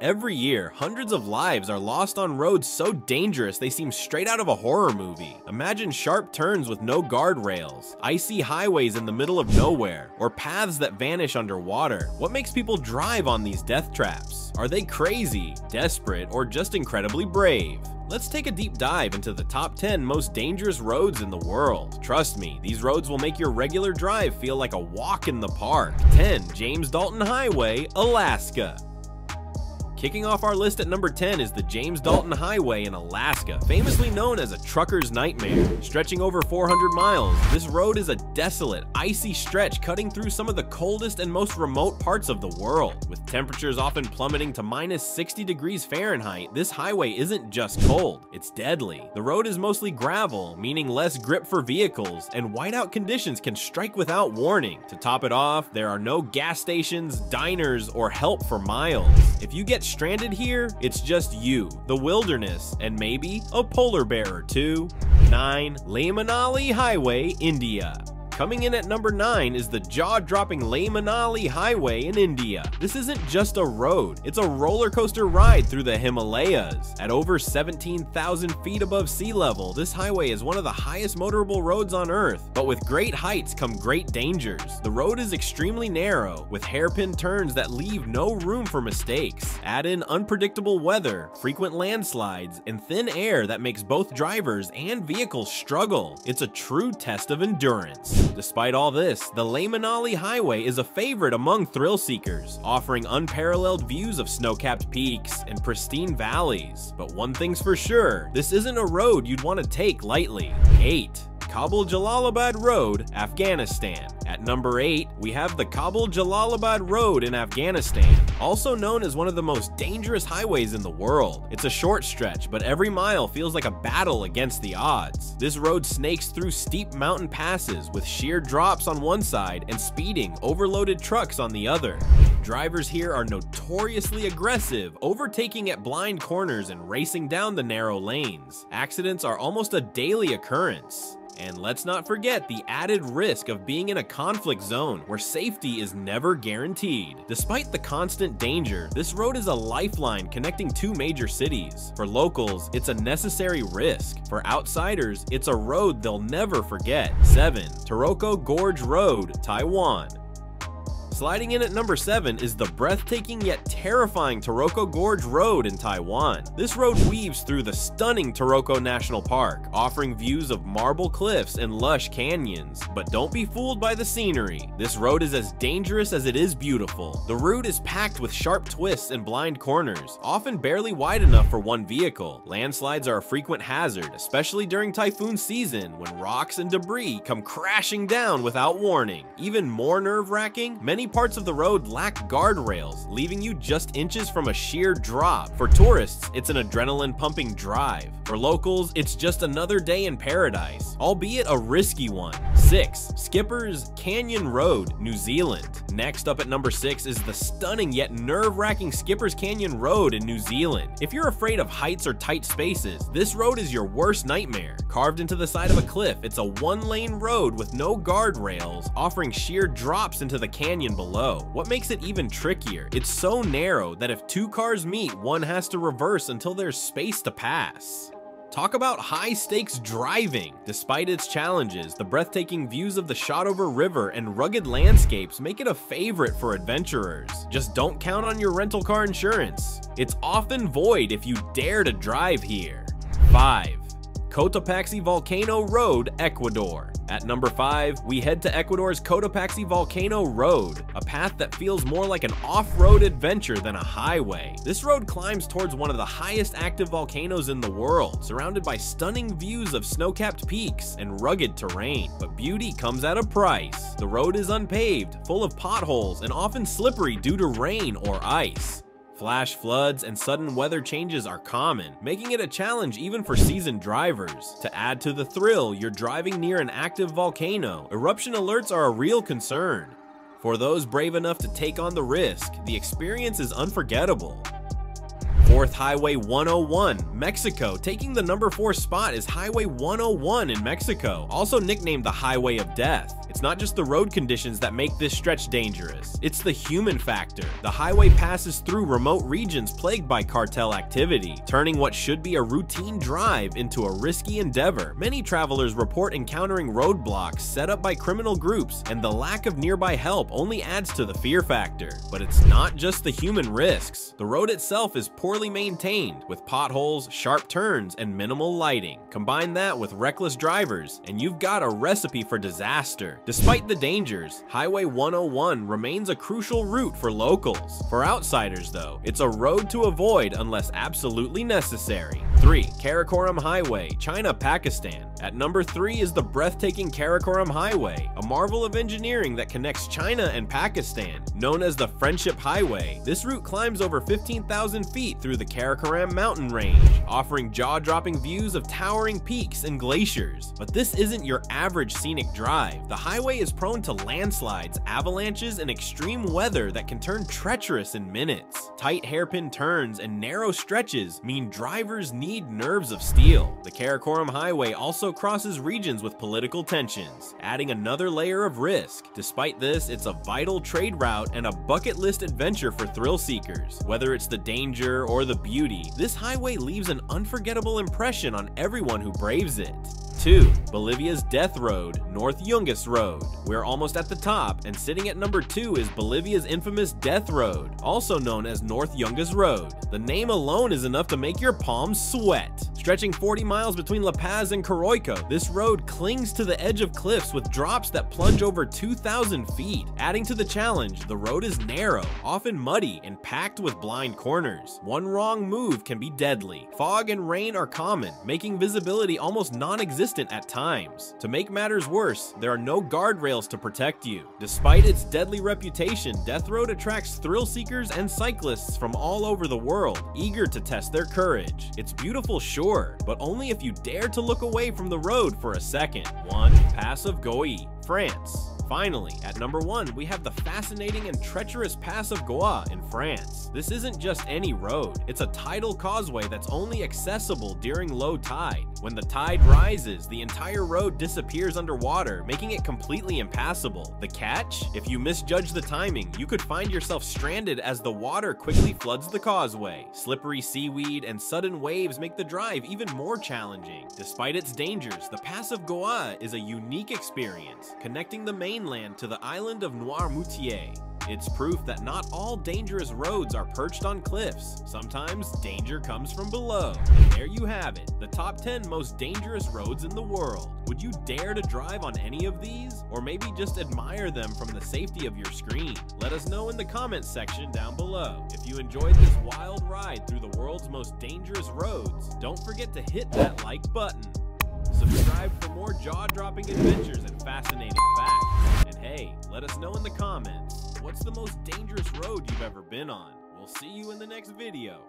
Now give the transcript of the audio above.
Every year, hundreds of lives are lost on roads so dangerous they seem straight out of a horror movie. Imagine sharp turns with no guardrails, icy highways in the middle of nowhere, or paths that vanish underwater. What makes people drive on these death traps? Are they crazy, desperate, or just incredibly brave? Let's take a deep dive into the top 10 most dangerous roads in the world. Trust me, these roads will make your regular drive feel like a walk in the park. 10. James Dalton Highway, Alaska. Kicking off our list at number 10 is the James Dalton Highway in Alaska, famously known as a trucker's nightmare. Stretching over 400 miles, this road is a desolate, icy stretch cutting through some of the coldest and most remote parts of the world. With temperatures often plummeting to minus 60 degrees Fahrenheit, this highway isn't just cold, it's deadly. The road is mostly gravel, meaning less grip for vehicles, and whiteout conditions can strike without warning. To top it off, there are no gas stations, diners, or help for miles. If you get stranded here, it's just you, the wilderness, and maybe a polar bear or two. 9. Leh Manali Highway, India. Coming in at number 9 is the jaw-dropping Leh Manali Highway in India. This isn't just a road, it's a roller coaster ride through the Himalayas. At over 17,000 feet above sea level, this highway is one of the highest motorable roads on Earth. But with great heights come great dangers. The road is extremely narrow, with hairpin turns that leave no room for mistakes. Add in unpredictable weather, frequent landslides, and thin air that makes both drivers and vehicles struggle. It's a true test of endurance. Despite all this, the Leh Manali Highway is a favorite among thrill seekers, offering unparalleled views of snow-capped peaks and pristine valleys. But one thing's for sure, this isn't a road you'd want to take lightly. 8. Kabul-Jalalabad Road, Afghanistan. At number 8, we have the Kabul-Jalalabad Road in Afghanistan, also known as one of the most dangerous highways in the world. It's a short stretch, but every mile feels like a battle against the odds. This road snakes through steep mountain passes with sheer drops on one side and speeding, overloaded trucks on the other. Drivers here are notoriously aggressive, overtaking at blind corners and racing down the narrow lanes. Accidents are almost a daily occurrence. And let's not forget the added risk of being in a conflict zone where safety is never guaranteed. Despite the constant danger, this road is a lifeline connecting two major cities. For locals, it's a necessary risk. For outsiders, it's a road they'll never forget. 7. Taroko Gorge Road, Taiwan. Sliding in at number 7 is the breathtaking yet terrifying Taroko Gorge Road in Taiwan. This road weaves through the stunning Taroko National Park, offering views of marble cliffs and lush canyons. But don't be fooled by the scenery. This road is as dangerous as it is beautiful. The route is packed with sharp twists and blind corners, often barely wide enough for one vehicle. Landslides are a frequent hazard, especially during typhoon season when rocks and debris come crashing down without warning. Even more nerve-wracking, many parts of the road lack guardrails, leaving you just inches from a sheer drop. For tourists, it's an adrenaline-pumping drive. For locals, it's just another day in paradise, albeit a risky one. 6. Skipper's Canyon Road, New Zealand. Next up at number 6 is the stunning yet nerve-wracking Skipper's Canyon Road in New Zealand. If you're afraid of heights or tight spaces, this road is your worst nightmare. Carved into the side of a cliff, it's a one-lane road with no guardrails, offering sheer drops into the canyon below. What makes it even trickier? It's so narrow that if two cars meet, one has to reverse until there's space to pass. Talk about high-stakes driving! Despite its challenges, the breathtaking views of the Shotover River and rugged landscapes make it a favorite for adventurers. Just don't count on your rental car insurance. It's often void if you dare to drive here. 5. Cotopaxi Volcano Road, Ecuador. At number 5, we head to Ecuador's Cotopaxi Volcano Road, a path that feels more like an off-road adventure than a highway. This road climbs towards one of the highest active volcanoes in the world, surrounded by stunning views of snow-capped peaks and rugged terrain. But beauty comes at a price. The road is unpaved, full of potholes, and often slippery due to rain or ice. Flash floods and sudden weather changes are common, making it a challenge even for seasoned drivers. To add to the thrill, you're driving near an active volcano. Eruption alerts are a real concern. For those brave enough to take on the risk, the experience is unforgettable. Fourth, Highway 101, Mexico. Taking the number 4 spot is Highway 101 in Mexico, also nicknamed the Highway of Death. It's not just the road conditions that make this stretch dangerous, it's the human factor. The highway passes through remote regions plagued by cartel activity, turning what should be a routine drive into a risky endeavor. Many travelers report encountering roadblocks set up by criminal groups, and the lack of nearby help only adds to the fear factor. But it's not just the human risks. The road itself is poorly maintained, with potholes, sharp turns, and minimal lighting. Combine that with reckless drivers, and you've got a recipe for disaster. Despite the dangers, Highway 101 remains a crucial route for locals. For outsiders, though, it's a road to avoid unless absolutely necessary. 3. Karakoram Highway, China, Pakistan. At number 3 is the breathtaking Karakoram Highway, a marvel of engineering that connects China and Pakistan. Known as the Friendship Highway, this route climbs over 15,000 feet through the Karakoram mountain range, offering jaw-dropping views of towering peaks and glaciers. But this isn't your average scenic drive. The highway is prone to landslides, avalanches, and extreme weather that can turn treacherous in minutes. Tight hairpin turns and narrow stretches mean drivers need nerves of steel. The Karakoram Highway also crosses regions with political tensions, adding another layer of risk. Despite this, it's a vital trade route and a bucket list adventure for thrill seekers. Whether it's the danger or the beauty, this highway leaves an unforgettable impression on everyone who braves it. 2. Bolivia's Death Road, North Yungas Road. We're almost at the top, and sitting at number 2 is Bolivia's infamous Death Road, also known as North Yungas Road. The name alone is enough to make your palms sweat. Stretching 40 miles between La Paz and Coroico, this road clings to the edge of cliffs with drops that plunge over 2,000 feet. Adding to the challenge, the road is narrow, often muddy, and packed with blind corners. One wrong move can be deadly. Fog and rain are common, making visibility almost non-existent at times. To make matters worse, there are no guardrails to protect you. Despite its deadly reputation, Death Road attracts thrill seekers and cyclists from all over the world, eager to test their courage. It's beautiful, sure, but only if you dare to look away from the road for a second. 1. Pass of Goy, France. Finally, at number 1, we have the fascinating and treacherous Pass of Goa in France. This isn't just any road, it's a tidal causeway that's only accessible during low tide. When the tide rises, the entire road disappears underwater, making it completely impassable. The catch? If you misjudge the timing, you could find yourself stranded as the water quickly floods the causeway. Slippery seaweed and sudden waves make the drive even more challenging. Despite its dangers, the Pass of Goa is a unique experience, connecting the mainland to the island of Noirmoutier. It's proof that not all dangerous roads are perched on cliffs. Sometimes danger comes from below. And there you have it, the top 10 most dangerous roads in the world. Would you dare to drive on any of these? Or maybe just admire them from the safety of your screen? Let us know in the comments section down below. If you enjoyed this wild ride through the world's most dangerous roads, don't forget to hit that like button. Subscribe for more jaw-dropping adventures and fascinating facts. And hey, let us know in the comments, what's the most dangerous road you've ever been on? We'll see you in the next video.